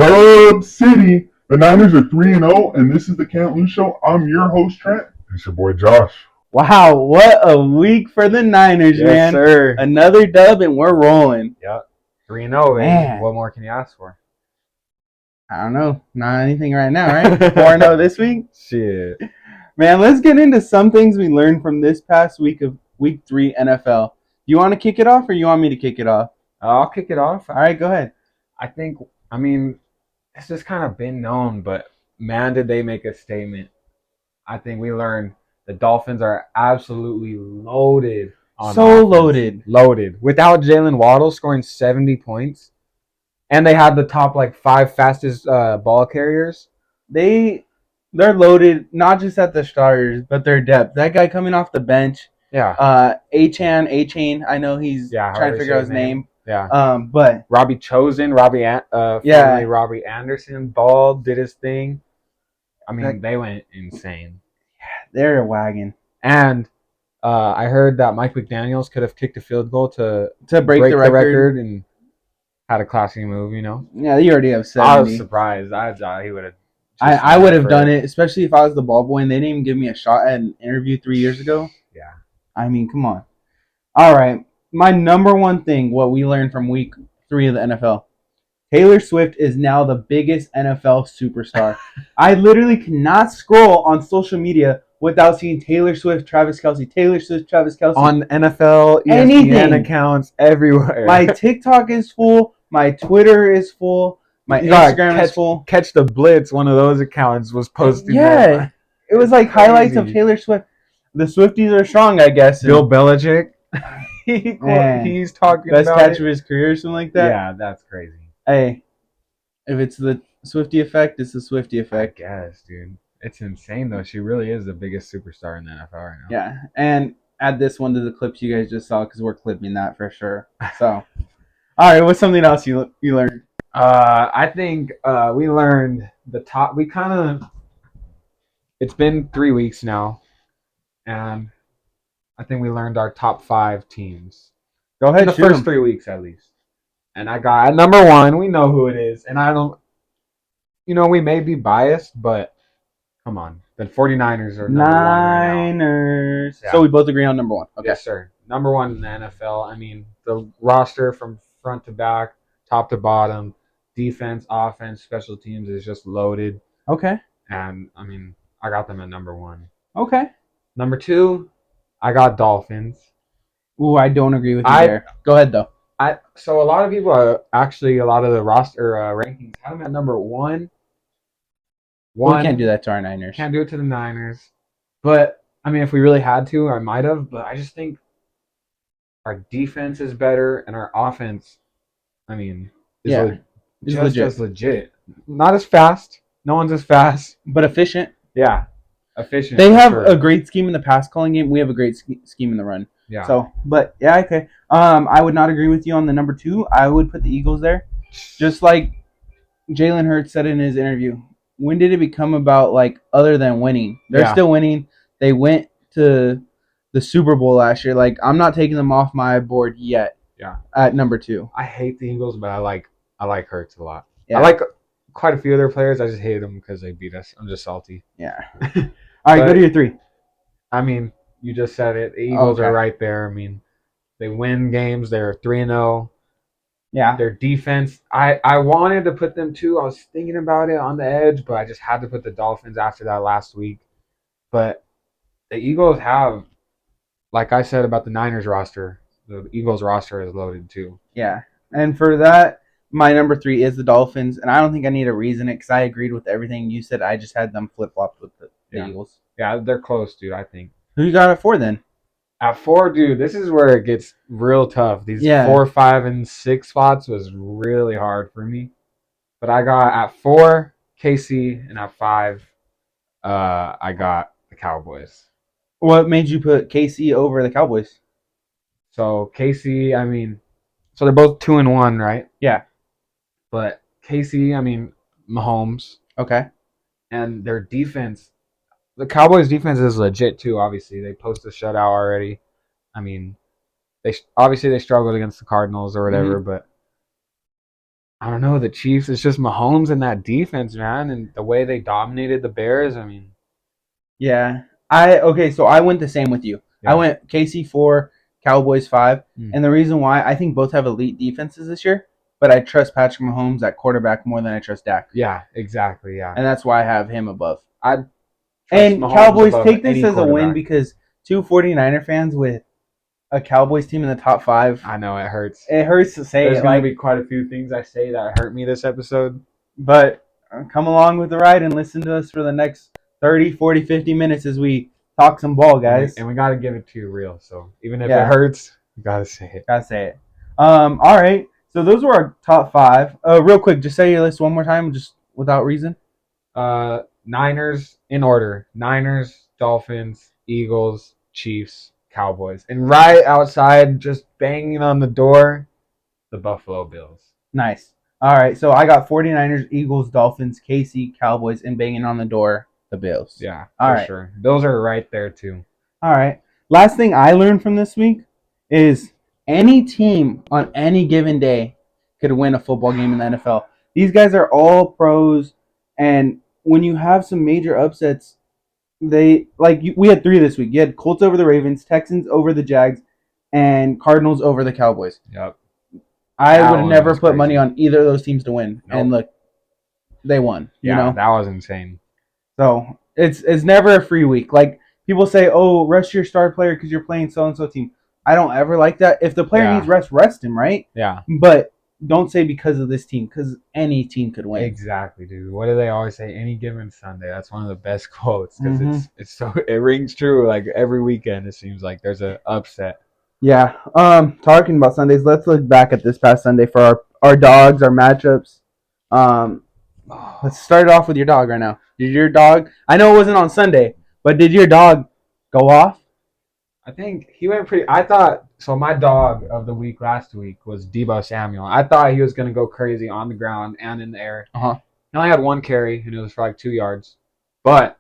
Dub City. The Niners are 3-0, and this is the Can't Lose Show. I'm your host, Trent. It's your boy, Josh. Wow, what a week for the Niners, man. Sir. Another dub, and we're rolling. Yep. 3-0, man. What more can you ask for? I don't know. Not anything right now, right? 4-0 this week? Shit. Man, let's get into some things we learned from this past week of Week 3 NFL. You want to kick it off, or you want me to kick it off? I'll kick it off. All right, go ahead. It's just kind of been known, but man, did they make a statement. I think we learned the Dolphins are absolutely loaded on offense. Loaded. Without Jalen Waddle scoring 70 points, and they had the top, 5 fastest ball carriers. They're loaded, not just at the starters, but their depth. That guy coming off the bench, A-Chain, I know he's trying to figure out his name. Yeah. But Robbie Chosen, formerly Robbie Anderson, bald, did his thing. They went insane. Yeah, they're a wagon. And I heard that Mike McDaniels could have kicked a field goal to break the record and had a classy move, Yeah, you already have 70. I was surprised. I thought he would have. I would have done it, especially if I was the ball boy and they didn't even give me a shot at an interview 3 years ago. Yeah. Come on. All right. My number one thing, what we learned from Week 3 of the NFL. Taylor Swift is now the biggest NFL superstar. I literally cannot scroll on social media without seeing Taylor Swift, Travis Kelce, Taylor Swift, Travis Kelce. On NFL, ESPN accounts everywhere. My TikTok is full. My Twitter is full. My Instagram is full. Catch the Blitz, one of those accounts was posting that. It was like highlights of Taylor Swift. The Swifties are strong, I guess. Bill Belichick. He's talking best about catch of his career or something like that. Yeah, that's crazy. Hey, if it's the Swiftie effect, it's the Swiftie effect. I guess, dude. It's insane, though. She really is the biggest superstar in the NFL right now. Yeah, and add this one to the clips you guys just saw because we're clipping that for sure. So, all right, what's something else you learned? I think we learned the top. It's been 3 weeks now, and I think we learned our top 5 teams. Go ahead, in the first 3 weeks at least. And I got at number 1. We know who it is, and I don't. we may be biased, but come on, the 49ers are number 1 right now. Yeah. So we both agree on number 1. Okay. Yes, sir. Number 1 in the NFL. The roster from front to back, top to bottom, defense, offense, special teams is just loaded. Okay. And I got them at number 1. Okay. Number 2, I got Dolphins. Ooh, I don't agree with you there. Go ahead though. So a lot of people a lot of the roster rankings have them at number 1. We can't do that to our Niners. Can't do it to the Niners. But if we really had to, I might have. But I just think our defense is better, and our offense, is legit. as legit. Not as fast. No one's as fast, but efficient. Yeah, efficient. They have a great scheme in the pass calling game. We have a great scheme in the run. Yeah. So, but yeah, okay. I would not agree with you on the number 2. I would put the Eagles there, just like Jalen Hurts said in his interview. When did it become about other than winning? They're still winning. They went to the Super Bowl last year. I'm not taking them off my board yet. Yeah. At number 2. I hate the Eagles, but I like Hurts a lot. Yeah. I like quite a few of their players. I just hate them because they beat us. I'm just salty. Yeah. All right, go to your 3. You just said it. The Eagles are right there. They win games. They're 3-0. Yeah. Their defense, I wanted to put them 2. I was thinking about it on the edge, but I just had to put the Dolphins after that last week. But the Eagles have, like I said about the Niners roster, the Eagles roster is loaded too. Yeah. And for that, my number 3 is the Dolphins, and I don't think I need to reason it because I agreed with everything you said. I just had them flip-flopped with the Eagles. Yeah, they're close, dude, I think. Who you got at 4 then? At 4, dude, this is where it gets real tough. These 4, 5, and 6 spots was really hard for me. But I got at 4, KC, and at 5, I got the Cowboys. What made you put KC over the Cowboys? So KC, so they're both 2-1, right? Yeah. But KC, Mahomes. Okay. And their defense, the Cowboys' defense is legit too. Obviously, they posted a shutout already. They struggled against the Cardinals or whatever, but I don't know, the Chiefs. It's just Mahomes and that defense, man, and the way they dominated the Bears. I mean, Yeah. So I went the same with you. Yeah. I went KC 4, Cowboys 5. Mm. And the reason why, I think both have elite defenses this year, but I trust Patrick Mahomes at quarterback more than I trust Dak. yeah, exactly, yeah. And that's why I have him above. Trust And Mahomes Cowboys, above take this any as a win quarterback. because two 49er fans with a Cowboys team in the top 5. I know it hurts. It hurts to say There's it, gonna be quite a few things I say that hurt me this episode. but come along with the ride and listen to us for the next 30, 40, 50 minutes as we talk some ball, guys. And we gotta give it to you real. So even if Yeah. it hurts, you gotta say it. Gotta say it. All right. So those were our top 5. Real quick, just say your list one more time, just without reason. Niners in order: Niners, Dolphins, Eagles, Chiefs, Cowboys, and right outside, just banging on the door, the Buffalo Bills. Nice. All right. So I got 49ers, Eagles, Dolphins, KC, Cowboys, and banging on the door, the Bills. Yeah, All for right. sure. Bills are right there too. All right. Last thing I learned from this week is any team on any given day could win a football game in the NFL. These guys are all pros, and when you have some major upsets, we had 3 this week. You had Colts over the Ravens, Texans over the Jags, and Cardinals over the Cowboys. Yep. I That would have one never was put crazy. money on either of those teams to win, Nope. and look, they won. Yeah, You know, that was insane. so it's never a free week. Like people say, "Oh, rest your star player because you're playing so and so team." I don't ever like that. If the player Yeah. needs rest him, right? Yeah. But don't say because of this team, because any team could win. Exactly, dude. What do they always say? Any given Sunday. That's one of the best quotes because Mhm. it's so it rings true. Like every weekend, it seems like there's an upset. Yeah. Talking about Sundays, let's look back at this past Sunday for our dogs, our matchups. Let's start it off with your dog right now. Did your dog? I know it wasn't on Sunday, but did your dog go off? I think he went pretty. I thought so. My dog of the week last week was Debo Samuel. I thought he was gonna go crazy on the ground and in the air. He only had 1 carry, and it was for like 2 yards, but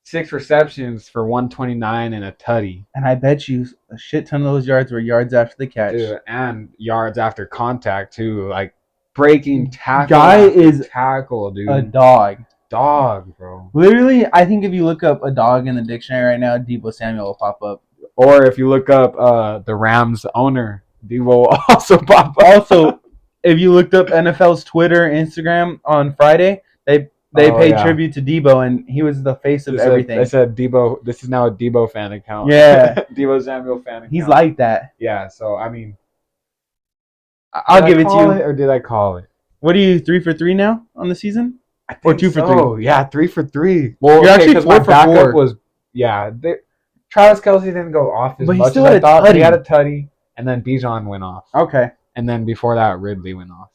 6 receptions for 129 and a tutty. And I bet you a shit ton of those yards were yards after the catch. Dude, and yards after contact too, like breaking tackle. Guy after is tackle, dude. A dog. Dog, bro. Literally, I think if you look up a dog in the dictionary right now, Debo Samuel will pop up. Or if you look up the Rams owner, Debo will also pop up. Also, if you looked up NFL's Twitter, Instagram on Friday, they paid tribute to Debo, and he was the face of everything. They said Debo. This is now a Debo fan account. Yeah. Debo Samuel fan account. He's like that. Yeah. So I mean, I'll give it to you. Or did I call it? What are you 3 for 3 now on the season? I think Or 2 for 3? so. Yeah, 3 for 3. Well, You're actually 'cause 4 my for backup 4. was Travis Kelce didn't go off as But he much still as had I a thought. But he tutty. had a tutty, and then Bijan went off, Okay. and then before that Ridley went off.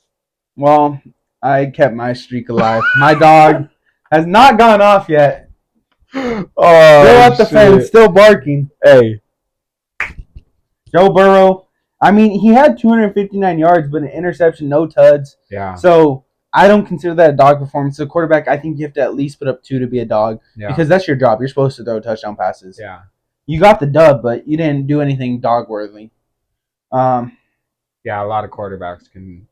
Well, I kept my streak alive. My dog has not gone off yet. Oh, Still at the fence, still barking. Hey, Joe Burrow. I mean, he had 259 yards, but an interception, no tuds. yeah, So I don't consider that a dog performance. So quarterback, I think you have to at least put up 2 to be a dog yeah, because that's your job. You're supposed to throw touchdown passes. yeah. You got the dub, but you didn't do anything dog worthy. Yeah, a lot of quarterbacks can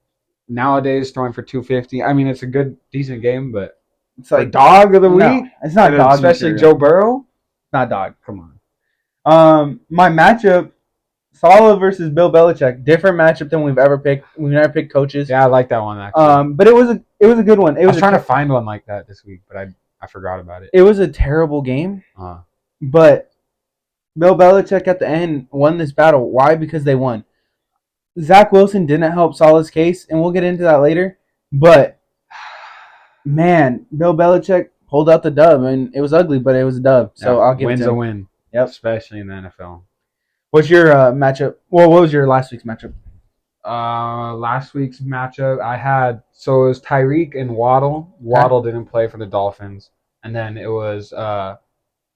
nowadays throwing for 250. I mean, it's a good, decent game, but It's for like dog of the no, week, it's not and dog, especially material. Joe Burrow. Not dog. Come on. My matchup, Saleh versus Bill Belichick. Different matchup than we've ever picked. We've never picked coaches. Yeah, I like that one actually. But it was a good one. It I was was trying to find one like that this week, but I forgot about it. It was a terrible game, Uh, but Bill Belichick at the end won this battle. Why? Because they won. Zach Wilson didn't help Saleh's case, and we'll get into that later. But man, Bill Belichick pulled out the dub, and it was ugly, but it was a dub. So yeah, I'll give win's it to a him. win. Yep. Especially in the NFL. What's your matchup? Well, what was your last week's matchup? Last week's matchup I had, so it was Tyreek and Waddle. Waddle didn't play for the Dolphins, and then it was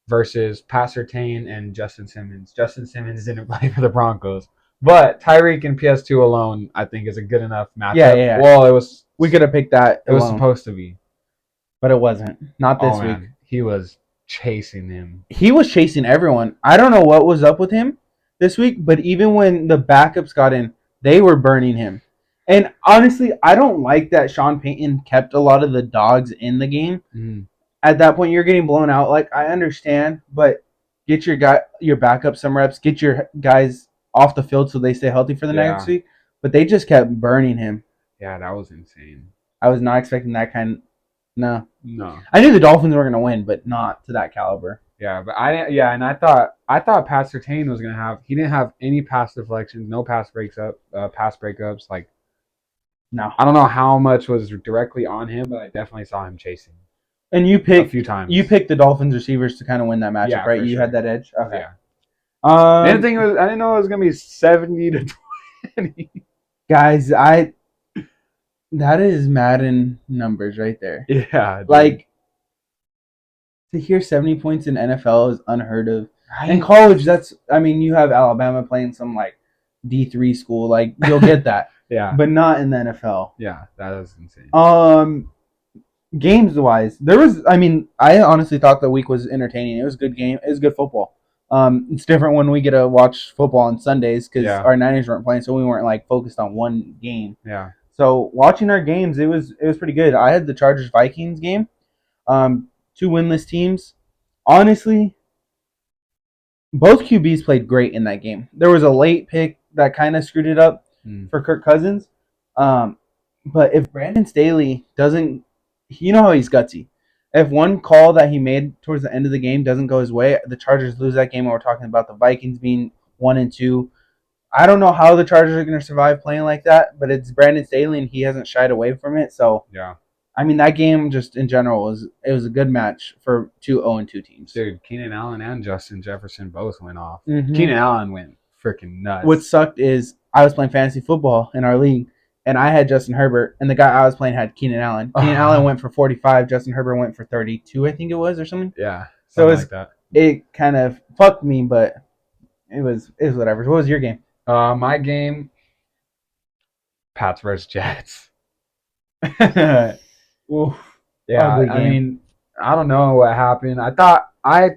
versus Pat Surtain and Justin Simmons. Justin Simmons didn't play for the Broncos, but Tyreek and PS2 alone, I think, is a good enough matchup. Yeah. Well, it was. We could have picked that. It was alone, supposed to be. but it wasn't. Not this week. Man. He was chasing him. He was chasing everyone. I don't know what was up with him this week, but even when the backups got in, they were burning him. And honestly, I don't like that Sean Payton kept a lot of the dogs in the game. Mm. At that point, you're getting blown out. Like, I understand, but get your backup some reps. Get your guys off the field so they stay healthy for the next week. But they just kept burning him. Yeah, that was insane. I was not expecting that kind. No. No. I knew the Dolphins were going to win, but not to that caliber. Yeah, but I thought Pat Surtain was gonna have. He didn't have any pass deflections, no pass breakups. Like, No. I don't know how much was directly on him, but I definitely saw him chasing. And you a picked few times. You picked the Dolphins receivers to kind of win that matchup, Yeah, right? for You sure. had that edge. Okay. Yeah. The other thing was, I didn't know it was gonna be 70-20. Guys, that is Madden numbers right there. Yeah. Dude. Like, to hear 70 points in NFL is unheard of. Right? In college, you have Alabama playing some like D3 school, like you'll get that. Yeah. But not in the NFL. Yeah, that is insane. Games wise, I honestly thought the week was entertaining. It was a good game. It was good football. It's different when we get to watch football on Sundays because our Niners weren't playing, so we weren't like focused on one game. Yeah. So watching our games, it was pretty good. I had the Chargers Vikings game. 2 winless teams. Honestly, both QBs played great in that game. There was a late pick that kind of screwed it up for Kirk Cousins. But if Brandon Staley doesn't, you know how he's gutsy. If one call that he made towards the end of the game doesn't go his way, the Chargers lose that game. And we're talking about the Vikings being 1-2. I don't know how the Chargers are going to survive playing like that, but it's Brandon Staley and he hasn't shied away from it. So yeah. That game just in general was a good match for 2 0-2 teams. Dude, Keenan Allen and Justin Jefferson both went off. Mm-hmm. Keenan Allen went freaking nuts. What sucked is I was playing fantasy football in our league, and I had Justin Herbert, and the guy I was playing had Keenan Allen. Keenan Allen went for 45. Justin Herbert went for 32, I think it was, or something. Yeah, so like that. It kind of fucked me, but it was whatever. What was your game? My game, Pats versus Jets. Oof. Yeah, I don't know what happened. I thought I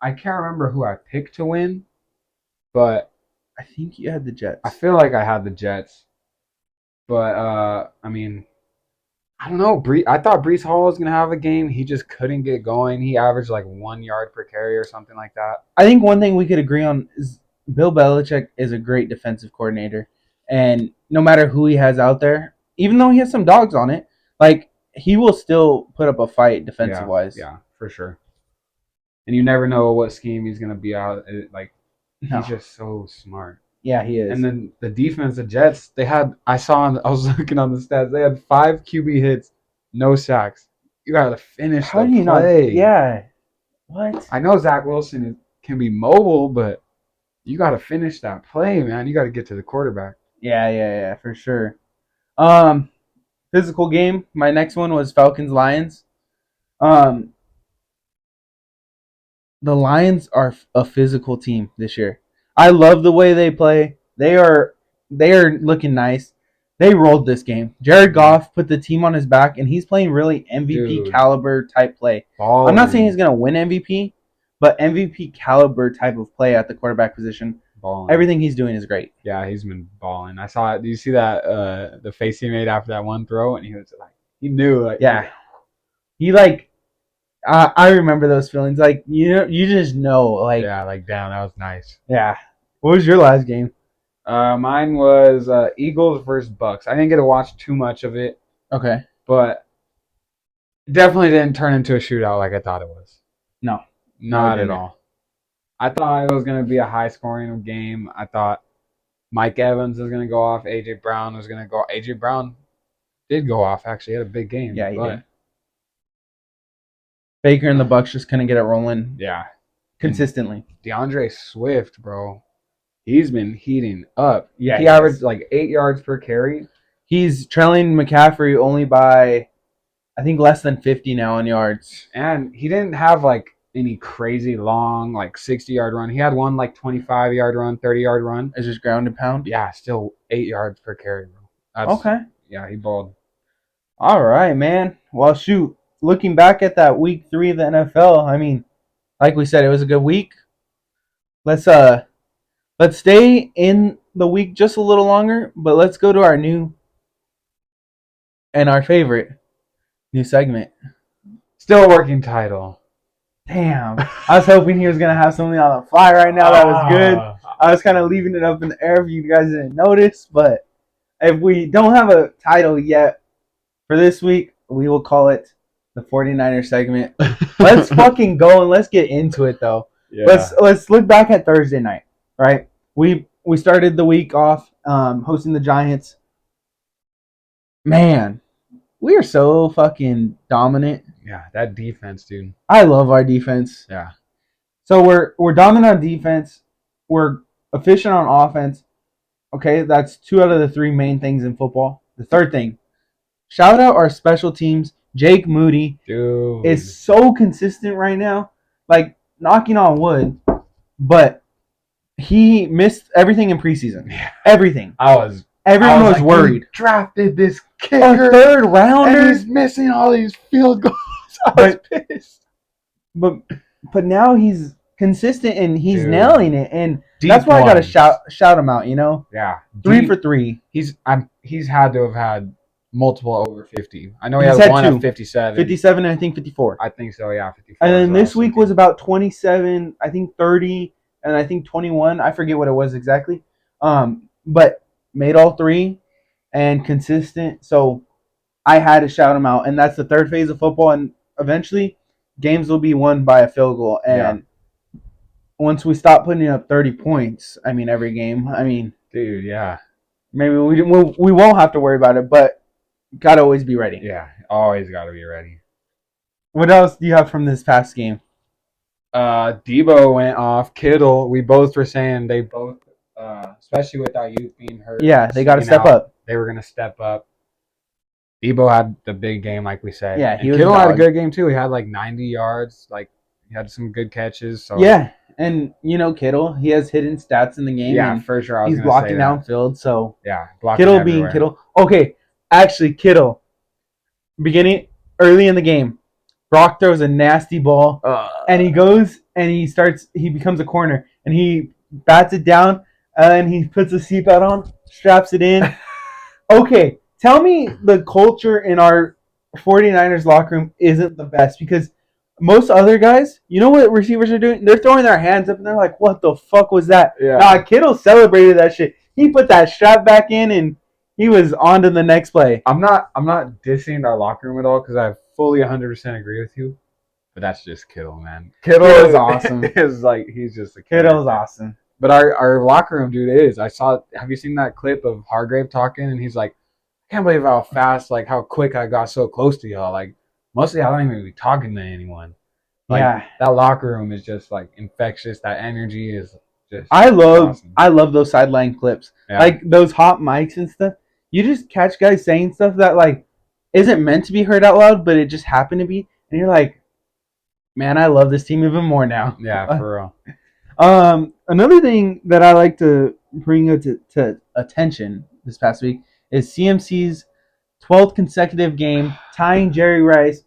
can't remember who I picked to win, but I think you had the Jets. I feel like I had the Jets, but I don't know. I thought Breece Hall was gonna have a game. He just couldn't get going. He averaged like 1 yard per carry or something like that. I think one thing we could agree on is Bill Belichick is a great defensive coordinator, and no matter who he has out there, even though he has some dogs on it, like, he will still put up a fight defensive wise. Yeah, for sure. And you never know what scheme he's gonna be out. He's just so smart. Yeah, he is. And then the defense, the Jets, I was looking on the stats. They had 5 QB hits, no sacks. You gotta finish. How do you play. Not? Yeah. What? I know Zach Wilson can be mobile, but you gotta finish that play, man. You gotta get to the quarterback. Yeah, for sure. Physical game. My next one was Falcons-Lions. The Lions are a physical team this year. I love the way they play. They are looking nice. They rolled this game. Jared Goff put the team on his back, and he's playing really MVP caliber type play. Balling. I'm not saying he's going to win MVP, but MVP caliber type of play at the quarterback position. Balling. Everything he's doing is great. Yeah, he's been balling. I saw it. Do you see that the face he made after that one throw? And he was like, he knew. Like, yeah. He like, I remember those feelings. Like, you just know. Like, yeah, like, damn, that was nice. Yeah. What was your last game? Mine was Eagles versus Bucks. I didn't get to watch too much of it. Okay. But it definitely didn't turn into a shootout like I thought it was. No. Not at all. I thought it was going to be a high-scoring game. I thought Mike Evans was going to go off. A.J. Brown was going to go. A.J. Brown did go off, actually. He had a big game. Yeah, he did. Baker and the Bucks just couldn't get it rolling. Yeah. Consistently. And DeAndre Swift, bro. He's been heating up. Yeah, he averaged like 8 yards per carry. He's trailing McCaffrey only by, I think, less than 50 now in yards. And he didn't have like any crazy long, like 60-yard run. He had one like 25-yard run, 30-yard run. It's just ground and pound? Yeah, still 8 yards per carry, bro. Okay. Yeah, he balled. All right, man. Well, shoot. Looking back at that week 3 of the NFL, I mean, like we said, it was a good week. Let's stay in the week just a little longer, but let's go to our new And our favorite new segment. Still a working title. Damn. I was hoping he was going to have something on the fly right now that was good. I was kind of leaving it up in the air if you guys didn't notice. But if we don't have a title yet for this week, we will call it the 49ers segment. Let's fucking go and let's get into it, though. Yeah. Let's look back at Thursday night, right? We started the week off hosting the Giants. Man, we are so fucking dominant. Yeah, that defense, dude. I love our defense. Yeah. So we're dominant on defense. We're efficient on offense. Okay, that's 2 out of the 3 main things in football. The third thing, shout out our special teams. Jake Moody is so consistent right now. Like, knocking on wood, but he missed everything in preseason. Yeah. Everything. Everyone was worried. We drafted this kicker, a 3rd rounder, and he's missing all these field goals. I was pissed. But now he's consistent and he's nailing it, and that's why I gotta shout him out. You know. Yeah. 3 for 3. He's had to have had multiple over 50. I know he has one at 57. 57 and I think 54. I think so, yeah, 54. And then this week was about 27, I think 30, and I think 21. I forget what it was exactly. But made all 3 and consistent. So I had to shout him out. And that's the 3rd phase of football. And eventually games will be won by a field goal. And once we stop putting up 30 points, every game, dude, yeah. Maybe we won't have to worry about it, but gotta always be ready. Yeah, always gotta be ready. What else do you have from this past game? Debo went off. Kittle, we both were saying they both, especially with Ayuk being hurt. Yeah, they got to step up. They were going to step up. Debo had the big game, like we said. Yeah, Kittle had a good game, too. He had like 90 yards. Like, he had some good catches. So. Yeah, and, Kittle, he has hidden stats in the game. Yeah, for sure. He's blocking downfield, so. Yeah, blocking Kittle everywhere. Being Kittle. Okay, actually, Kittle, early in the game, Brock throws a nasty ball, and he goes and he becomes a corner, and he bats it down, and he puts a seatbelt on, straps it in. Okay, tell me the culture in our 49ers locker room isn't the best, because most other guys, you know what receivers are doing? They're throwing their hands up, and they're like, what the fuck was that? Yeah. Nah, Kittle celebrated that shit. He put that strap back in, and he was on to the next play. I'm not dissing our locker room at all, because I fully 100% agree with you. But that's just Kittle, man. Kittle is awesome. It's like he's just a Kittle's awesome. But our locker room dude is. Have you seen that clip of Hargrave talking? And he's like, I can't believe how fast, like how quick I got so close to y'all. Like, mostly I don't even be talking to anyone. Like, that locker room is just like infectious. That energy is just awesome. I love those sideline clips. Yeah. Like those hot mics and stuff. You just catch guys saying stuff that like isn't meant to be heard out loud, but it just happened to be, and you're like, man, I love this team even more now. Yeah, for real. Another thing that I like to bring to attention this past week is CMC's 12th consecutive game, tying Jerry Rice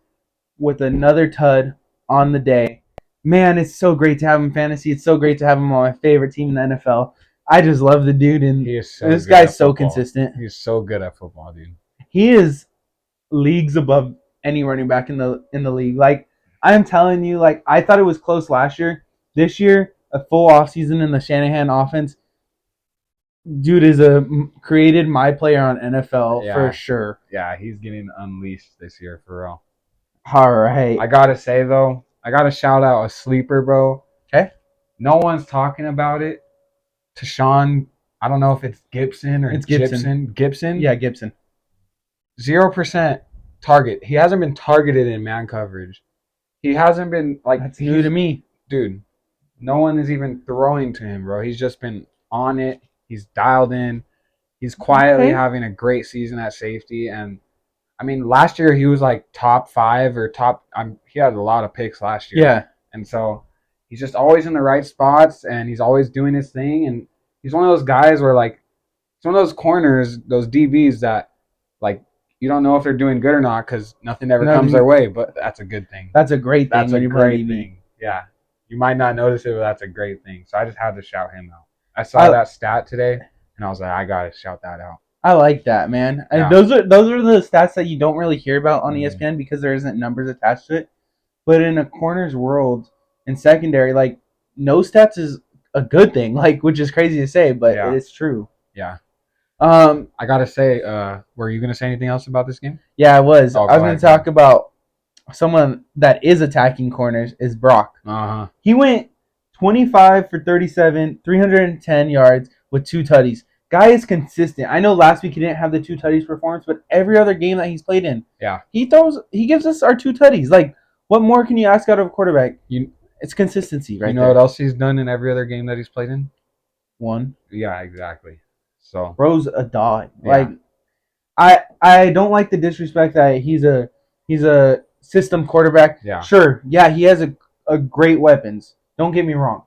with another tud on the day. Man, it's so great to have him in fantasy. It's so great to have him on my favorite team in the NFL. I just love the dude, and this guy's so consistent. He's so good at football, dude. He is leagues above any running back in the league. Like, I'm telling you, like, I thought it was close last year. This year, a full offseason in the Shanahan offense, dude is created my player on NFL for sure. Yeah, he's getting unleashed this year for real. All right. I gotta say though, I gotta shout out a sleeper, bro. Okay. No one's talking about it. Tashawn, I don't know if it's Gibson or Gibson. Gibson? Yeah, Gibson. 0% target. He hasn't been targeted in man coverage. He hasn't been like. That's new to me, dude. No one is even throwing to him, bro. He's just been on it. He's dialed in. He's quietly having a great season at safety. And I mean, last year he was like top 5 or top. He had a lot of picks last year. Yeah. And so he's just always in the right spots, and he's always doing his thing. And he's one of those guys where like, it's one of those corners, those DBs that like you don't know if they're doing good or not because nothing ever comes their way. But that's a good thing. That's a great thing. That's a great thing. Yeah. You might not notice it, but that's a great thing. So I just had to shout him out. I saw that stat today, and I was like, I got to shout that out. I like that, man. Yeah. Those are the stats that you don't really hear about on Mhm. ESPN because there isn't numbers attached to it. But in a corner's world, in secondary, like no stats is a good thing, like which is crazy to say, but Yeah. it's true. Yeah. I gotta say, were you gonna say anything else about this game? Yeah, I was. Oh, I was going to talk about someone that is attacking corners is Brock. He went 25 for 37, 310 yards with 2 tutties. Guy is consistent. I know last week he didn't have the 2 tutties performance, but every other game that he's played in, he gives us our 2 tutties. Like, what more can you ask out of a quarterback? It's consistency, right? You know what else he's done in every other game that he's played in? One. Yeah, exactly. So Bro's a dog. Yeah. Like, I don't like the disrespect that he's a system quarterback. Yeah. Sure, yeah, he has a great weapons. Don't get me wrong,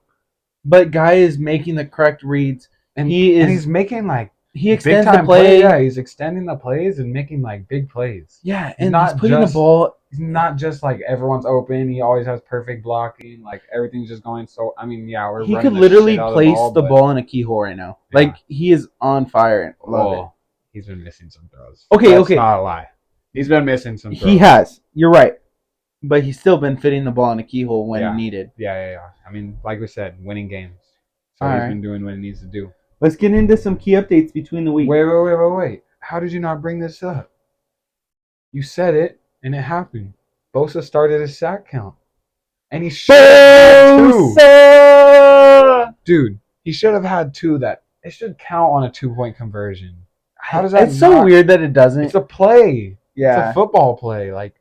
but guy is making the correct reads. and He he's making like he extends big time the play. Yeah, he's extending the plays and making like big plays. Yeah, He's and not he's putting just- the ball. He's not just like everyone's open. He always has perfect blocking. Like everything's just going. So I mean, yeah, we're He running could the literally shit out of place the but- ball in a keyhole right now. Yeah. Like he is on fire. Love it. Oh, he's been missing some throws. Okay, That's okay. not a lie. He's been missing some throws. He has. You're right, but he's still been fitting the ball in a keyhole when Yeah. needed. Yeah. I mean, like we said, winning games. So All he's right. been doing what he needs to do. Let's get into some key updates between the week. Wait. How did you not bring this up? You said it, and it happened. Bosa started his sack count. And he should have had 2. Bosa! Dude, he should have had 2 that it should count on a 2-point conversion. How does that It's so not- weird that it doesn't. It's a play. Yeah. It's a football play. Like,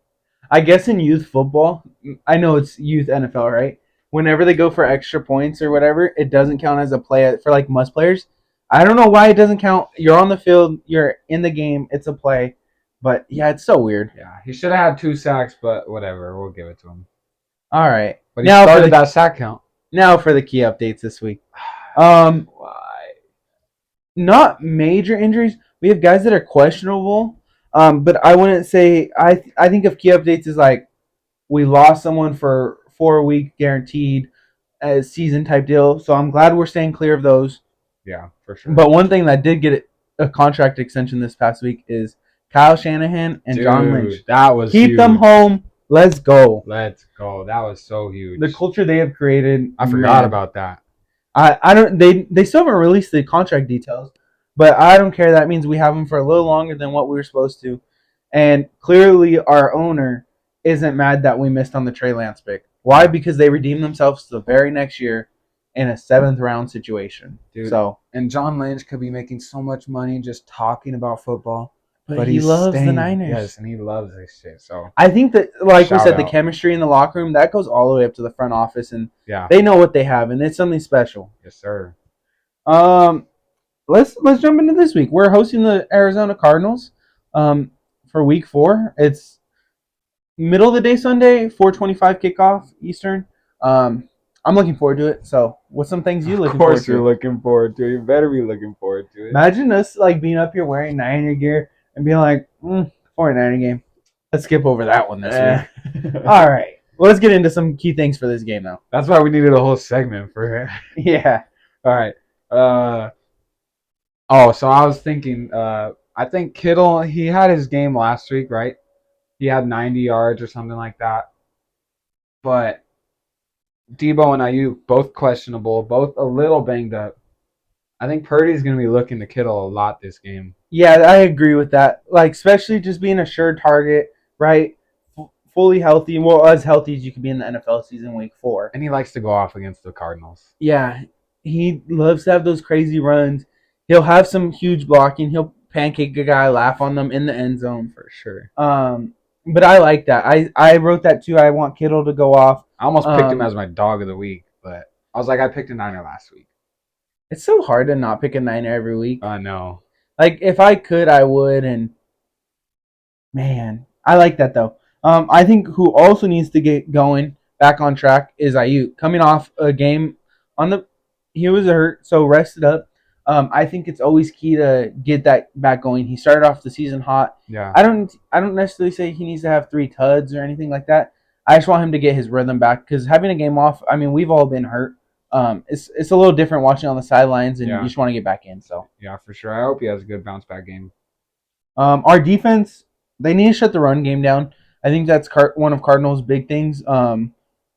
I guess in youth football, I know it's youth NFL, right? Whenever they go for extra points or whatever, it doesn't count as a play for like must players. I don't know why it doesn't count. You're on the field, you're in the game, it's a play. But yeah, it's so weird. yeah, he should have had 2 sacks, but whatever. We'll give it to him. All right. But he Now for started the- that sack count. Now for the key updates this week. Why? Not major injuries. We have guys that are questionable. But I wouldn't say I think of key updates as like we lost someone for 4-week guaranteed season type deal. So I'm glad we're staying clear of those. Yeah, for sure. But one thing that did get a contract extension this past week is Kyle Shanahan and John Lynch. That was Keep huge. them home. Let's go. Let's go. That was so huge. The culture they have created. I forgot man. about that. I don't. They still haven't released the contract details, but I don't care. That means we have them for a little longer than what we were supposed to, and clearly our owner isn't mad that we missed on the Trey Lance pick. Why? Because they redeemed themselves the very next year in a 7th round situation. Dude. So, And John Lynch could be making so much money just talking about football. but he he's loves staying. the Niners. Yes, and he loves this shit. So I think that, like we Shout said, the out. chemistry in the locker room that goes all the way up to the front office, and yeah, they know what they have, and it's something special. yes sir. Let's jump into this week. We're hosting the Arizona Cardinals for week 4. It's middle of the day Sunday, 4:25 kickoff Eastern. I'm looking forward to it. So, what's some things you looking forward to? looking forward to it. You better be looking forward to it. Imagine us like being up here wearing Niner gear and being like, 49er game. Let's skip over that one this week. All right. Well, let's get into some key things for this game now. That's why we needed a whole segment for it. Yeah. All right. So I was thinking, I think Kittle, he had his game last week, right? He had 90 yards or something like that. But Debo and Ayuk, both questionable, both a little banged up. I think Purdy's going to be looking to Kittle a lot this game. Yeah, I agree with that. Like, especially just being a sure target, right? Fully healthy. Well, as healthy as you can be in the NFL season week 4. And he likes to go off against the Cardinals. Yeah, he loves to have those crazy runs. He'll have some huge blocking. He'll pancake a guy, laugh on them in the end zone. For sure. But I like that. I wrote that too. I want Kittle to go off. I almost picked him as my dog of the week, but I was like, I picked a Niner last week. It's so hard to not pick a Niner every week. I know. Like, if I could, I would. And, man, I like that, though. I think who also needs to get going back on track is Ayuk. Coming off a game he was hurt, so rested up. I think it's always key to get that back going. He started off the season hot. Yeah. I don't necessarily say he needs to have 3 tuds or anything like that. I just want him to get his rhythm back because having a game off, I mean, we've all been hurt. it's a little different watching on the sidelines, and Yeah. you just want to get back in. So Yeah, for sure. I hope he has a good bounce back game. our defense, they need to shut the run game down. I think that's one of Cardinals' big things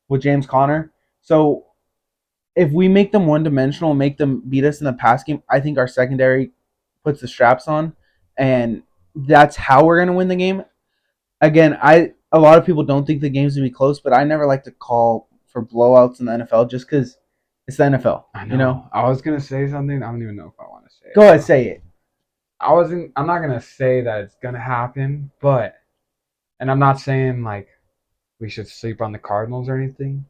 with James Conner. So if we make them one dimensional, make them beat us in the pass game, I think our secondary puts the straps on, and that's how we're gonna win the game. Again, a lot of people don't think the game's gonna be close, but I never like to call for blowouts in the NFL just because it's the NFL. I know. You know. I was gonna say something. I don't even know if I want to say it. Go ahead, say it. I'm not gonna say that it's gonna happen, but, and I'm not saying like we should sleep on the Cardinals or anything,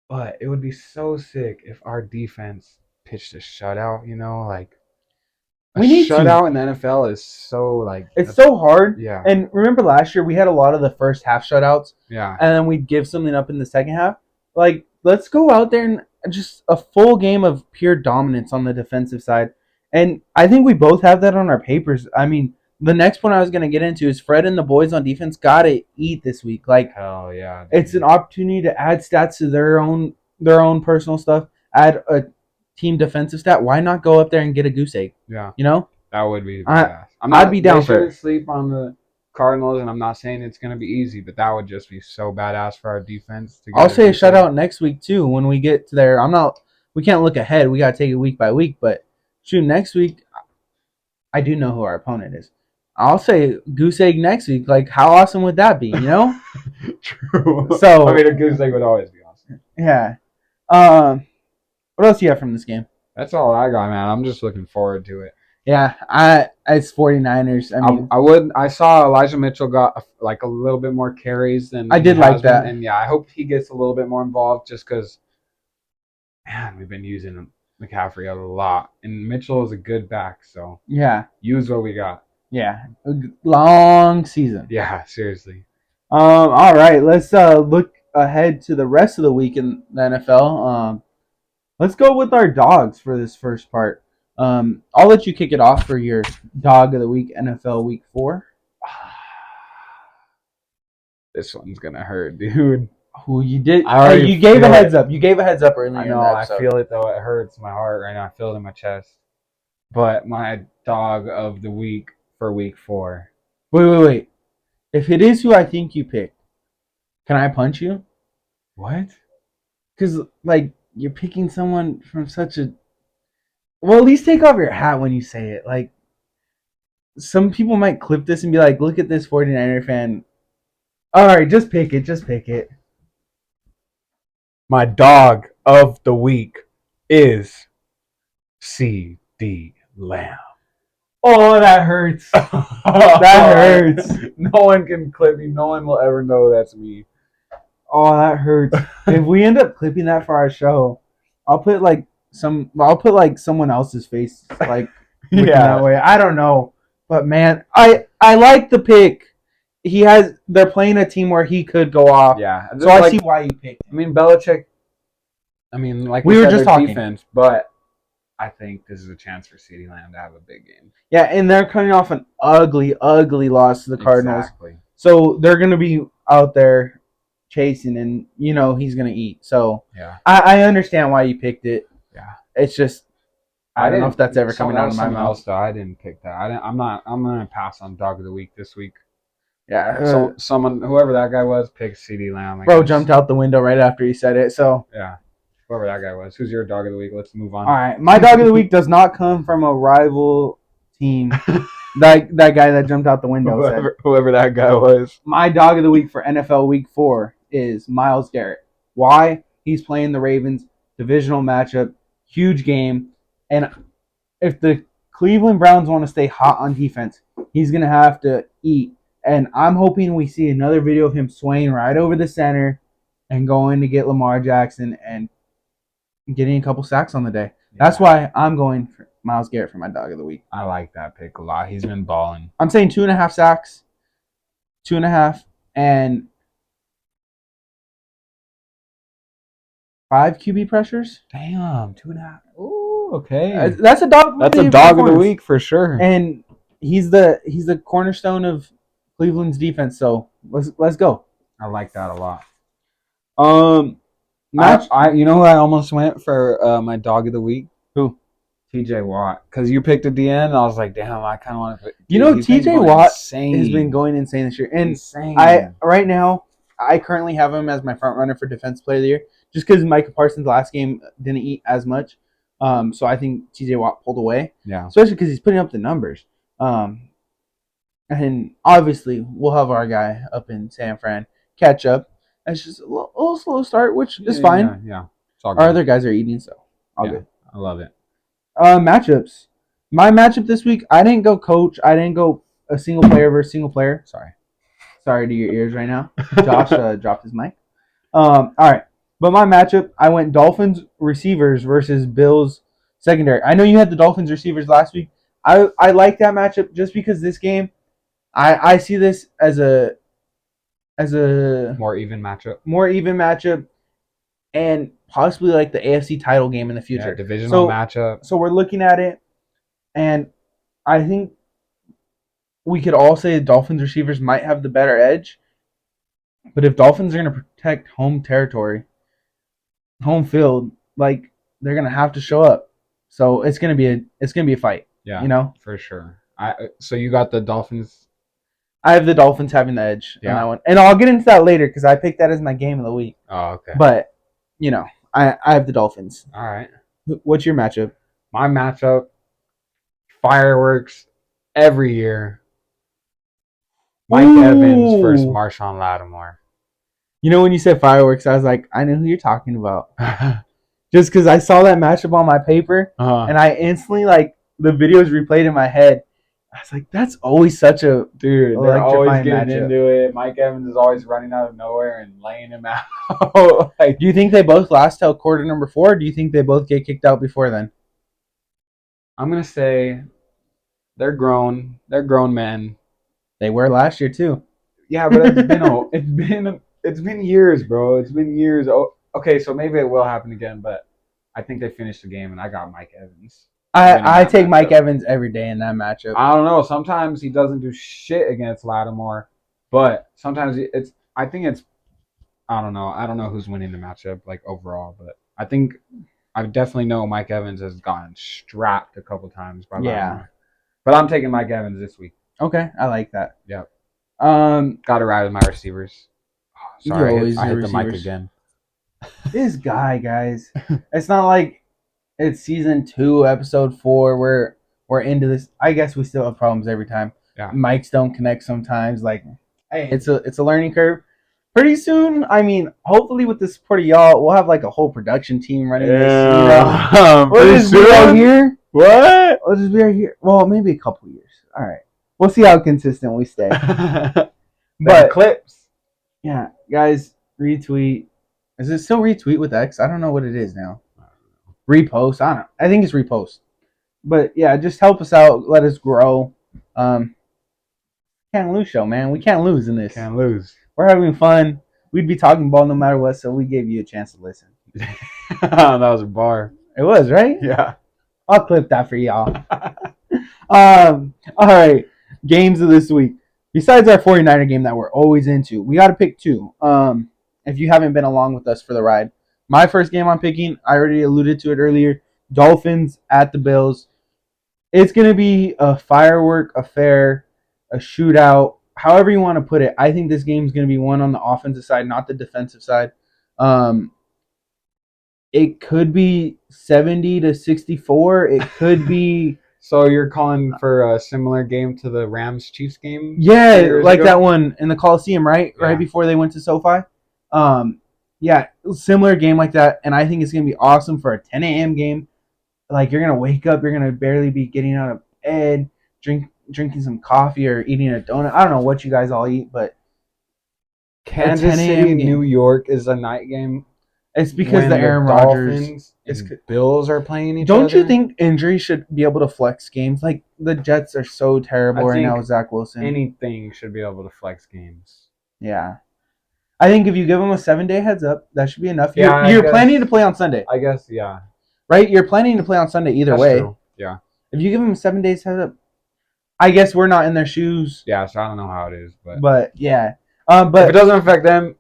but it would be so sick if our defense pitched a shutout. Like a We need to. shutout in the NFL is so like It's so hard. Yeah. And remember last year we had a lot of the first half shutouts, yeah. and then we'd give something up in the second half. Like, let's go out there and just a full game of pure dominance on the defensive side. And I think we both have that on our papers. I mean, the next one I was going to get into is Fred and the boys on defense got to eat this week. Like, Hell yeah. Dude. It's an opportunity to add stats to their own personal stuff, add a team defensive stat. Why not go up there and get a goose egg? Yeah. You know? That would be badass. I'd be down for it. Sleep on the Cardinals, and I'm not saying it's going to be easy, but that would just be so badass for our defense. I'll say a shutout next week too when we get to there. We can't look ahead. We got to take it week by week, but shoot, next week I do know who our opponent is. I'll say goose egg next week. Like, how awesome would that be? You know? True. So I mean, a goose egg would always be awesome. Yeah. What else you have from this game? That's all I got, man. I'm just looking forward to it. Yeah, it's 49ers. I mean, I saw Elijah Mitchell got like a little bit more carries than I did like that, and yeah, I hope he gets a little bit more involved just because, man, we've been using McCaffrey a lot, and Mitchell is a good back, so yeah, use what we got. Yeah, a long season. Yeah, seriously. All right, let's look ahead to the rest of the week in the NFL. Let's go with our dogs for this first part. I'll let you kick it off for your dog of the week, NFL Week 4. This one's gonna hurt, dude. Who you did? You gave a heads up. You gave a heads up earlier. I know. I feel it though. It hurts my heart right now. I feel it in my chest. But my dog of the week for Week 4. Wait. If it is who I think you picked, can I punch you? What? Because like you're picking someone from such a. Well, at least take off your hat when you say it. Like, some people might clip this and be like, look at this 49er fan. All right, just pick it. My dog of the week is C.D. Lamb. Oh, that hurts. That hurts. No one can clip me. No one will ever know that's me. Oh, that hurts. If we end up clipping that for our show, I'll put someone else's face like that way. I don't know, but man, I like the pick. They're playing a team where he could go off. Yeah, so I see why you picked him. I mean, Belichick. I mean, like we were just talking defense, but I think this is a chance for CeeDee Lamb to have a big game. Yeah, and they're coming off an ugly loss to the Cardinals. Exactly. So they're going to be out there chasing, and he's going to eat. So yeah, I understand why you picked it. Yeah, it's just I don't know if that's ever coming out of my mouth. Though, I didn't pick that. I'm going to pass on dog of the week this week. Yeah. So whoever that guy was, picked CeeDee Lamb. Bro jumped out the window right after he said it. So yeah, whoever that guy was. Who's your dog of the week? Let's move on. All right, my dog of the week does not come from a rival team. that guy that jumped out the window. Whoever that guy was. My dog of the week for NFL Week 4 is Myles Garrett. Why? He's playing the Ravens divisional matchup, huge game, and if the Cleveland Browns want to stay hot on defense, he's gonna have to eat. And I'm hoping we see another video of him swaying right over the center and going to get Lamar Jackson and getting a couple sacks on the day. Yeah. That's why I'm going for Myles Garrett for my dog of the week. I like that pick a lot. He's been balling. I'm saying 2.5 sacks, 2.5, and 5 QB pressures. Damn, 2.5. Ooh, okay. That's a dog. That's a dog of the week for sure. And he's the cornerstone of Cleveland's defense. So let's go. I like that a lot. You know who I almost went for my dog of the week? Who? TJ Watt. Because you picked at the end, and I was like, damn, I kind of want to. TJ Watt has been going insane this year. And right now, I currently have him as my front runner for Defense Player of the Year, just because Micah Parsons' last game didn't eat as much. So I think TJ Watt pulled away. Yeah. Especially because he's putting up the numbers. And obviously, we'll have our guy up in San Fran catch up. It's just a little slow start, which is fine. Yeah. Our other guys are eating, so all good. I love it. Matchups. My matchup this week, I didn't go coach. I didn't go a single player versus single player. Sorry to your ears right now. Josh dropped his mic. All right. But my matchup, I went Dolphins receivers versus Bills secondary. I know you had the Dolphins receivers last week. I like that matchup just because this game, I see this as a more even matchup, and possibly like the AFC title game in the future. Divisional matchup. So we're looking at it, and I think we could all say the Dolphins receivers might have the better edge. But if Dolphins are going to protect home territory, home field, like they're going to have to show up. So it's going to be a fight. Yeah, you know, for sure. So you got the Dolphins. I have the Dolphins having the edge on that one, and I'll get into that later because I picked that as my game of the week. Oh, okay. But I have the Dolphins. All right. What's your matchup? My matchup, fireworks every year. Mike Evans versus Marshawn Lattimore. You know, when you said fireworks, I was like, I know who you're talking about. Just because I saw that matchup on my paper, and I instantly, the videos replayed in my head. I was like, that's always such a they're always getting into it. Mike Evans is always running out of nowhere and laying him out. Do you think they both last till quarter number 4, or do you think they both get kicked out before then? I'm going to say they're grown. They're grown men. They were last year too. Yeah, but it's been years, bro. It's been years. Oh, okay, so maybe it will happen again, but I think they finished the game, and I got Mike Evans. I take Mike Evans every day in that matchup. I don't know. Sometimes he doesn't do shit against Lattimore, but sometimes I don't know. I don't know who's winning the matchup overall, but I think I definitely know Mike Evans has gotten strapped a couple times by Lattimore. But I'm taking Mike Evans this week. Okay, I like that. Yeah. Got to ride with my receivers. Oh, sorry, I hit the mic again. This guy, guys. It's not like it's season 2, episode 4. We're into this. I guess we still have problems every time. Yeah. Mics don't connect sometimes. Hey, it's a learning curve. Pretty soon, I mean, hopefully with the support of y'all, we'll have a whole production team running this. We'll just be right here. What? We'll just be right here. Well, maybe a couple years. All right. We'll see how consistent we stay. But clips. Yeah, guys, retweet. Is it still retweet with X? I don't know what it is now. Repost. I don't know. I think it's repost. But yeah, just help us out. Let us grow. Can't lose show, man. We can't lose in this. Can't lose. We're having fun. We'd be talking ball no matter what, so we gave you a chance to listen. That was a bar. It was, right? Yeah. I'll clip that for y'all. All right. Games of this week. Besides our 49er game that we're always into, we got to pick 2. If you haven't been along with us for the ride. My first game I'm picking, I already alluded to it earlier, Dolphins at the Bills. It's going to be a firework affair, a shootout, however you want to put it. I think this game is going to be won on the offensive side, not the defensive side. It could be 70-64. It could be... So you're calling for a similar game to the Rams-Chiefs game? Yeah, like that one in the Coliseum, right? Yeah. Right before they went to SoFi. Yeah, similar game like that, and I think it's going to be awesome for a 10 a.m. game. You're going to wake up, you're going to barely be getting out of bed, drinking some coffee or eating a donut. I don't know what you guys all eat, but Kansas City, New York is a night game. It's because the Aaron Rodgers and Bills are playing each other. Don't you think injury should be able to flex games? The Jets are so terrible right now with Zach Wilson. Anything should be able to flex games. Yeah. I think if you give them a 7-day heads up, that should be enough. Yeah, you're planning to play on Sunday. I guess, yeah. Right? You're planning to play on Sunday either That's way. True. Yeah. If you give them 7 days heads up, I guess we're not in their shoes. Yeah, so I don't know how it is. But yeah. But if it doesn't affect them,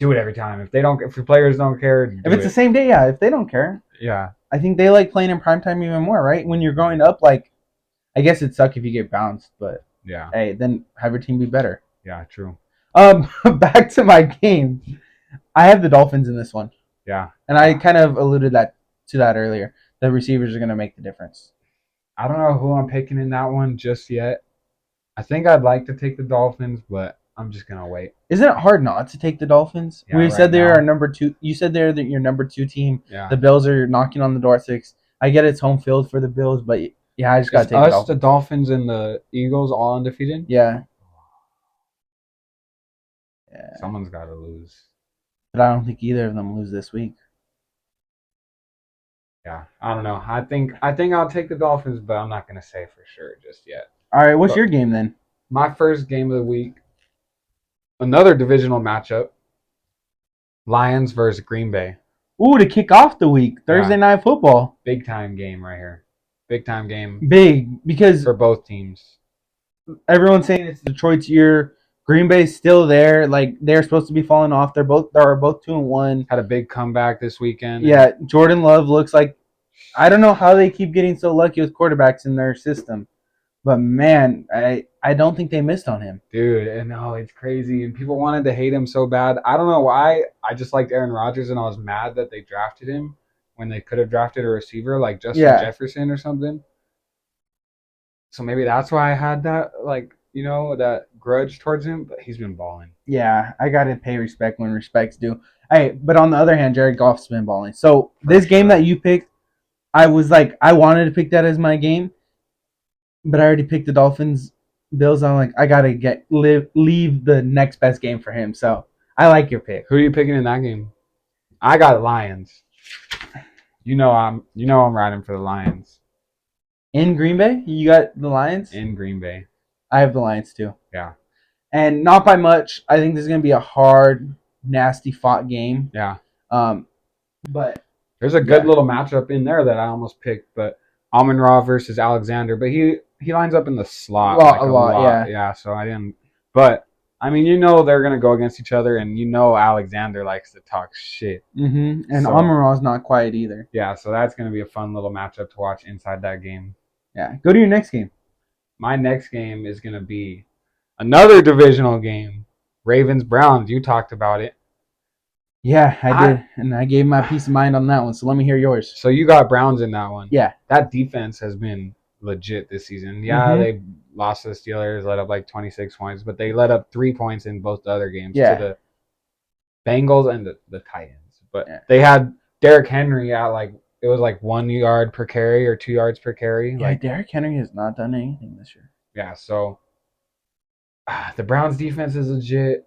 do it every time. If the players don't care, If it's the same day, yeah. If they don't care, yeah, I think they like playing in primetime even more, right? When you're growing up, like, I guess it'd suck if you get bounced, but yeah, hey, then have your team be better. yeah, true. Back to my game. I have the Dolphins in this one, Yeah, and I kind of alluded to that earlier. The receivers are going to make the difference. I don't know who I'm picking in that one just yet. I think I'd like to take the Dolphins, but I'm just gonna wait. Isn't it hard not to take the Dolphins? Yeah, We right said they're now. our number 2. You said they're your number 2 team. Yeah, The Bills are knocking on the door at 6. I get it's home field for the Bills, but yeah, I just got to is take the us, the Dolphins. Dolphins, and the Eagles all undefeated? Yeah. Someone's got to lose. But I don't think either of them lose this week. Yeah, I don't know. I think I'll take the Dolphins, but I'm not gonna say for sure just yet. All right, what's But your game then? my first game of the week, another divisional matchup: Lions versus Green Bay. Ooh, to kick off the week, Thursday night football. Big time game right here. Big time game Big, because for both teams. everyone's saying it's Detroit's year. Green Bay's still there. Like, they're supposed to be falling off. They're both 2-1. Had a big comeback this weekend. Yeah, Jordan Love looks like, I don't know how they keep getting so lucky with quarterbacks in their system. But man, I don't think they missed on him. Dude, and no, it's crazy. And people wanted to hate him so bad. I don't know why. I just liked Aaron Rodgers, and I was mad that they drafted him when they could have drafted a receiver like Justin Jefferson or something. So maybe that's why I had that, like, that grudge towards him. But he's been balling. Yeah, I got to pay respect when respect's due. Hey, but on the other hand, Jared Goff's been balling. So this game that you picked, I was like, I wanted to pick that as my game, but I already picked the Dolphins, Bills. I'm like, I gotta leave the next best game for him. So I like your pick. Who are you picking in that game? I got Lions. I'm riding for the Lions. In Green Bay, you got the Lions. In Green Bay, I have the Lions too. yeah, and not by much. I think this is gonna be a hard, nasty fought game. yeah. But There's a good little matchup in there that I almost picked, but Amon-Ra versus Alexander, but he lines up in the slot a lot, yeah. Yeah, so I didn't. But I mean, they're gonna go against each other, and Alexander likes to talk shit. Mm-hmm. And Amon-Ra's not quiet either. Yeah, so that's gonna be a fun little matchup to watch inside that game. Yeah, go to your next game. My next game is gonna be another divisional game, Ravens-Browns. You talked about it. Yeah, I did, and I gave my peace of mind on that one. So let me hear yours. So you got Browns in that one. Yeah, that defense has been legit this season. Yeah, they lost to the Steelers, let up like 26 points, but they let up 3 points in both the other games to the Bengals and the Titans. But they had Derrick Henry at it was 1 yard per carry or 2 yards per carry. Yeah, Derrick Henry has not done anything this year. Yeah, so the Browns defense is legit.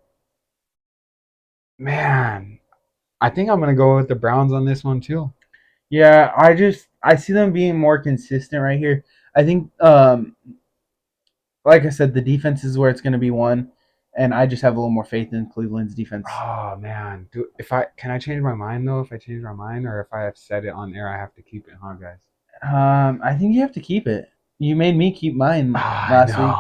Man, I think I'm gonna go with the Browns on this one too. Yeah, I see them being more consistent right here. I think, like I said, the defense is where it's gonna be won, and I just have a little more faith in Cleveland's defense. Oh man, can I change my mind though? If I change my mind, or if I have said it on air, I have to keep it, huh, guys? I think you have to keep it. You made me keep mine last week.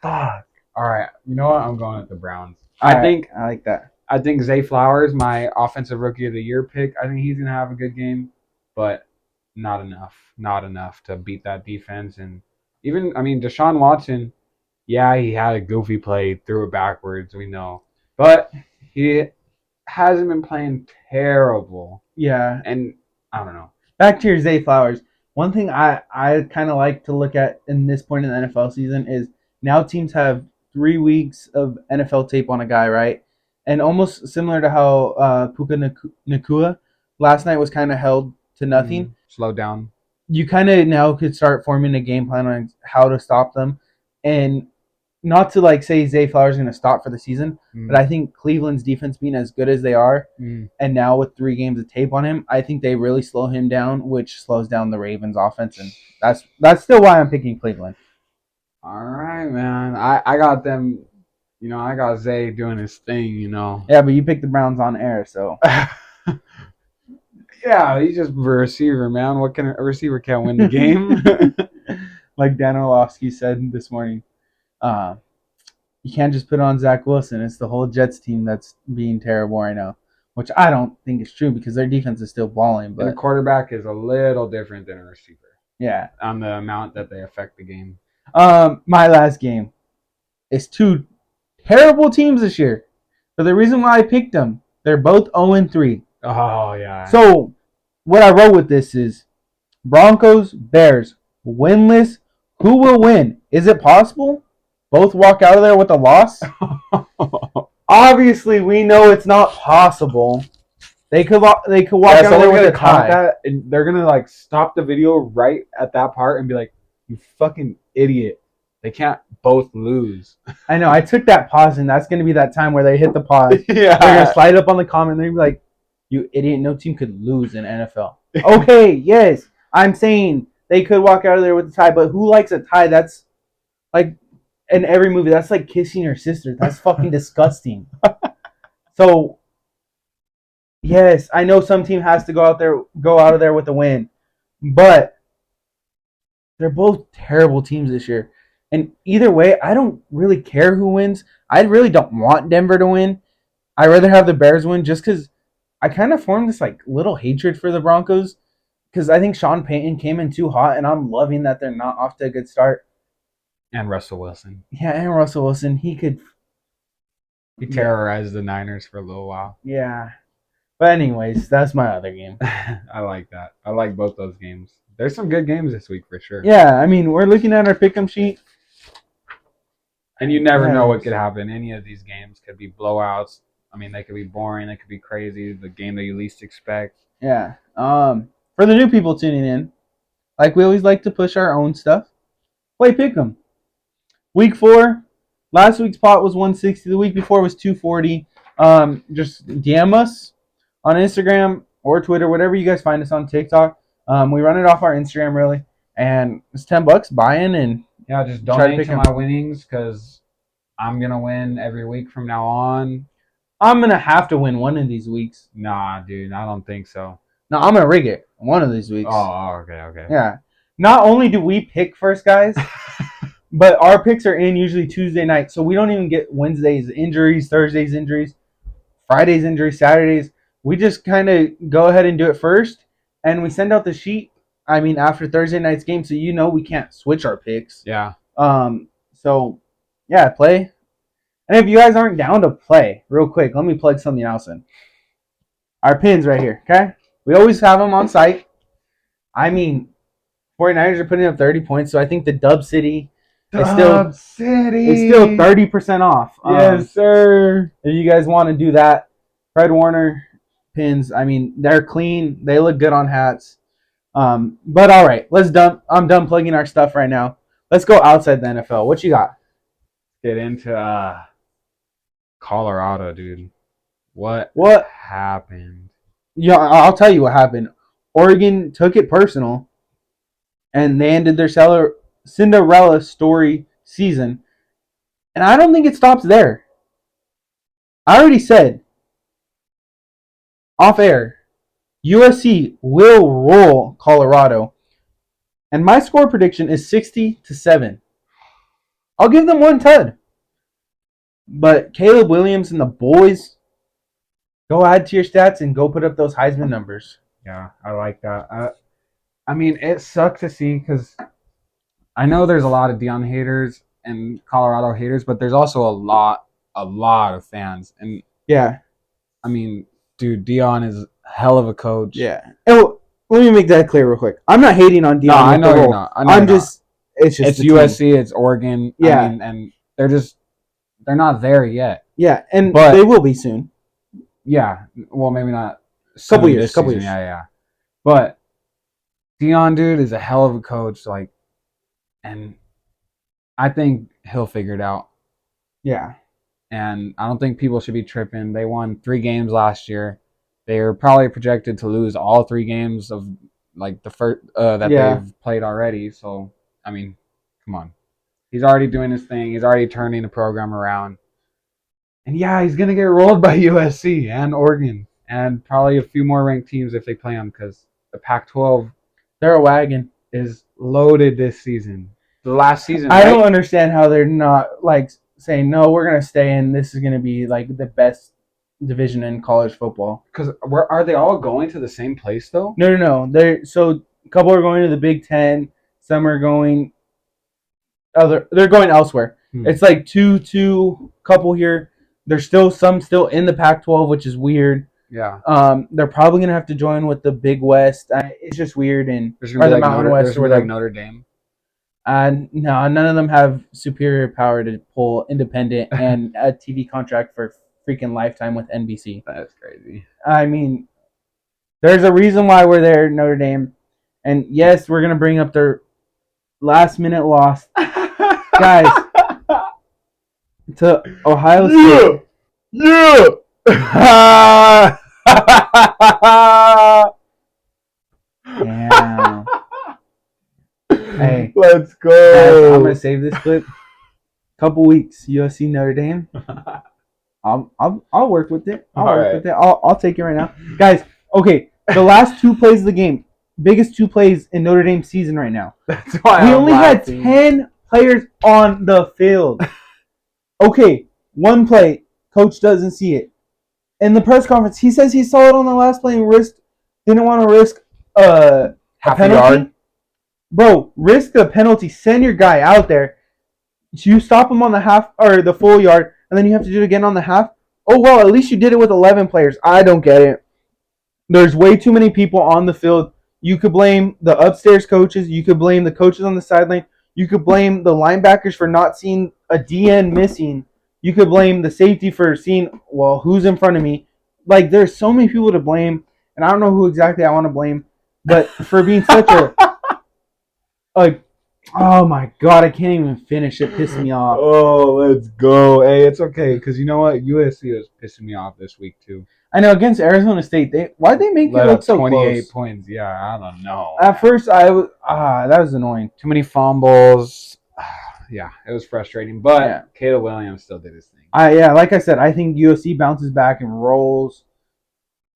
Fuck. All right, you know what? I'm going with the Browns. I like that. I think Zay Flowers, my offensive rookie of the year pick, I think he's going to have a good game, but not enough. Not enough to beat that defense. And even, Deshaun Watson, yeah, he had a goofy play, threw it backwards, we know. But he hasn't been playing terrible. Yeah. And I don't know. Back to your Zay Flowers. One thing I kind of like to look at in this point in the NFL season is now teams have 3 weeks of NFL tape on a guy, right? And almost similar to how Puka Nacua last night was kind of held to nothing. Slow down. You kind of now could start forming a game plan on how to stop them. And not to say Zay Flowers is going to stop for the season, but I think Cleveland's defense being as good as they are, and now with 3 games of tape on him, I think they really slow him down, which slows down the Ravens offense. And that's still why I'm picking Cleveland. All right, man. I got them. I got Zay doing his thing, Yeah, but you picked the Browns on air, so. Yeah, he's just a receiver, man. A receiver can't win the game? Like Dan Orlovsky said this morning. you can't just put on Zach Wilson. It's the whole Jets team that's being terrible right now, which I don't think is true because their defense is still balling. But And a quarterback is a little different than a receiver yeah, on the amount that they affect the game. my last game is two terrible teams this year. But the reason why I picked them, they're both 0-3. Oh, yeah. So what I wrote with this is Broncos, Bears, winless. Who will win? Is it possible? Both walk out of there with a loss? Obviously, we know it's not possible. They could walk out of there with a tie. That, and they're going to like stop the video right at that part and be like, you fucking idiot. They can't both lose. I know. I took that pause, and that's going to be that time where they hit the pause. Yeah. They're going to slide up on the comment, and they're going to be like, you idiot, no team could lose in NFL. Okay, yes. I'm saying they could walk out of there with a tie, but who likes a tie? That's like in every movie. That's like kissing your sister. That's fucking disgusting. So, yes, I know some team has to go out of there with a win, but they're both terrible teams this year. And either way, I don't really care who wins. I really don't want Denver to win. I'd rather have the Bears win just because I kind of formed this like little hatred for the Broncos because I think Sean Payton came in too hot, and I'm loving that they're not off to a good start. And Russell Wilson. Yeah, and Russell Wilson, he terrorized the Niners for a little while. Yeah. But anyways, that's my other game. I like that. I like both those games. There's some good games this week for sure. Yeah, I mean, we're looking at our pick'em sheet. And you never know what could happen. Any of these games could be blowouts. I mean, they could be boring. They could be crazy. The game that you least expect. Yeah. For the new people tuning in, like we always like to push our own stuff. Play pick'em. Week 4. Last week's pot was 160. The week before was 240. Just DM us on Instagram or Twitter, whatever you guys find us on TikTok. We run it off our Instagram really, and it's $10 buy-in and yeah, just donate to my winnings because I'm gonna win every week from now on. I'm gonna have to win one of these weeks. Nah, dude, I don't think so. No, I'm gonna rig it one of these weeks. Oh, okay. Yeah. Not only do we pick first, guys, but our picks are in usually Tuesday night, so we don't even get Wednesdays injuries, Thursdays injuries, Fridays injuries, Saturdays. We just kind of go ahead and do it first, and we send out the sheet. I mean, after Thursday night's game, so you know we can't switch our picks. Yeah. So, yeah, play. And if you guys aren't down to play, real quick, let me plug something else in. Our pins right here, okay? We always have them on site. I mean, 49ers are putting up 30 points, so I think the Dub City is still 30% off. Yes, sir. If you guys want to do that, Fred Warner pins, I mean, they're clean. They look good on hats. But all right, I'm done plugging our stuff right now. Let's go outside the NFL. What you got? Get into Colorado, dude. What happened? Yeah, I'll tell you what happened. Oregon took it personal, and they ended their Cinderella story season. And I don't think it stops there. I already said off air, USC will roll Colorado. And my score prediction is 60-7. I'll give them one tud. But Caleb Williams and the boys, go add to your stats and go put up those Heisman numbers. Yeah, I like that. I mean, it sucks to see because I know there's a lot of Deion haters and Colorado haters, but there's also a lot of fans. And yeah, I mean, dude, Deion is a hell of a coach. Yeah. And let me make that clear real quick. I'm not hating on Deion. No, I know you're not. It's USC, team. It's Oregon. Yeah. I mean, and they're not there yet. Yeah, but they will be soon. Yeah. Well, maybe not. Couple years. Yeah. But Deion, dude, is a hell of a coach. Like, and I think he'll figure it out. Yeah. And I don't think people should be tripping. They won 3 games last year. They are probably projected to lose all 3 games of like the first they've played already. So, I mean, come on. He's already doing his thing. He's already turning the program around. And yeah, he's going to get rolled by USC and Oregon and probably a few more ranked teams if they play him because the Pac-12, they're a wagon, is loaded this season. The last season, I don't understand how they're not like saying, no, we're going to stay in. This is going to be like the best division in college football. Because are they all going to the same place though? No. So a couple are going to the Big Ten. Some are going they're going elsewhere. It's like two, couple here. There's still some in the Pac-12, which is weird. Yeah. They're probably gonna have to join with the Big West. It's just weird, and There's gonna or be the like Mountain West, or like Notre Dame. No, none of them have superior power to pull independent and a TV contract for freaking lifetime with NBC. That's crazy. I mean, there's a reason why we're there, Notre Dame, and yes, we're gonna bring up their last-minute loss, guys, to Ohio State. Yeah. Damn. Hey, let's go. Guys, I'm gonna save this clip. Couple weeks, USC Notre Dame. I'll work with it. I'll take it right now, guys. Okay, the last 2 plays of the game, biggest 2 plays in Notre Dame season right now. That's why we only had 10 players on the field. Okay, 1 play, coach doesn't see it. In the press conference, he says he saw it on the last play and didn't want to risk a penalty. Yard. Bro, risk the penalty. Send your guy out there. You stop him on the half or the full yard, and then you have to do it again on the half. Oh, well, at least you did it with 11 players. I don't get it. There's way too many people on the field. You could blame the upstairs coaches. You could blame the coaches on the sideline. You could blame the linebackers for not seeing a DN missing. You could blame the safety for seeing, well, who's in front of me. Like, there's so many people to blame, and I don't know who exactly I want to blame, but for being such a oh my God, I can't even finish. It pissed me off. Oh, let's go. Hey, it's okay, because you know what? USC is pissing me off this week, too. I know, against Arizona State, why'd they make it look so 28 close? points. Yeah, I don't know. At first, that was annoying. Too many fumbles. Yeah, it was frustrating. But Caleb Williams still did his thing. Like I said, I think USC bounces back and rolls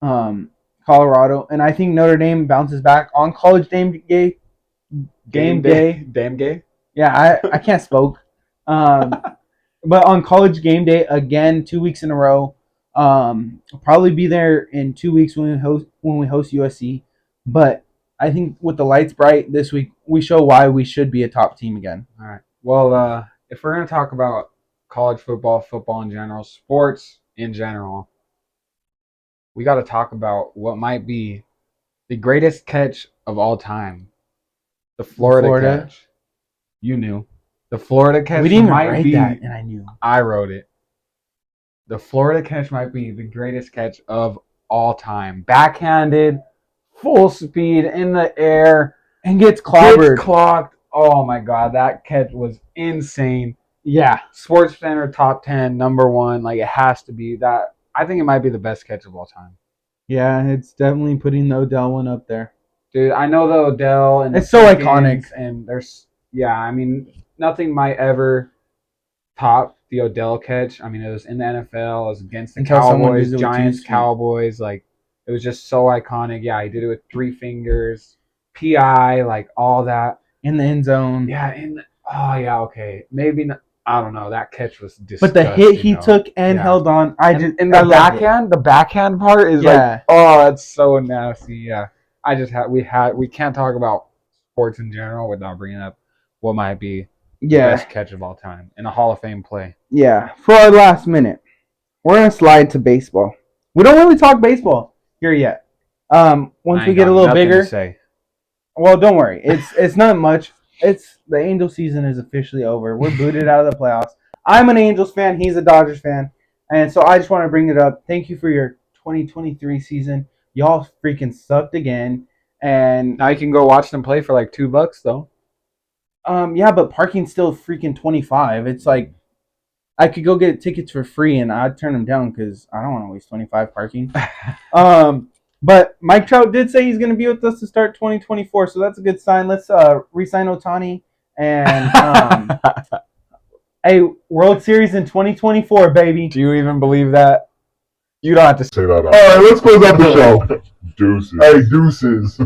Colorado. And I think Notre Dame bounces back on College Game Day. Damn gay? Yeah, I can't spoke. But on College Game Day, again, 2 weeks in a row. I'll probably be there in 2 weeks when we host USC. But I think with the lights bright this week, we show why we should be a top team again. All right. Well, if we're going to talk about college football in general, sports in general, we got to talk about what might be the greatest catch of all time. The Florida catch. You knew. The Florida catch we didn't even write that, and I knew. I wrote it. The Florida catch might be the greatest catch of all time. Backhanded, full speed, in the air. And gets clobbered. Gets clocked. Oh, my God. That catch was insane. Yeah. Sports Center top 10, number 1. Like, it has to be that. I think it might be the best catch of all time. Yeah, it's definitely putting the Odell one up there. Dude, I know the Odell. And it's so iconic. And I mean, nothing might ever top the Odell catch. I mean, it was in the NFL. It was against the Cowboys, Giants, Cowboys. Like, it was just so iconic. Yeah, he did it with 3 fingers. PI, like, all that. In the end zone. Yeah, okay. Maybe not, I don't know. That catch was disgusting. But the hit he took and held on, the backhand part is like, oh, that's so nasty. Yeah. We can't talk about sports in general without bringing up what might be the best catch of all time in a Hall of Fame play. Yeah. For our last minute, we're going to slide to baseball. We don't really talk baseball here yet. Once we get a little bigger. Well, don't worry. It's not much. It's the Angels season is officially over. We're booted out of the playoffs. I'm an Angels fan. He's a Dodgers fan. And so I just want to bring it up. Thank you for your 2023 season. Y'all freaking sucked again. And now you can go watch them play for like $2 though. Yeah, but parking's still freaking $25. It's like I could go get tickets for free and I'd turn them down because I don't want to waste $25 parking. But Mike Trout did say he's going to be with us to start 2024, so that's a good sign. Let's re-sign Ohtani and a World Series in 2024, baby. Do you even believe that? You don't have to say that. All right, let's close out the show. Deuces. Hey, deuces.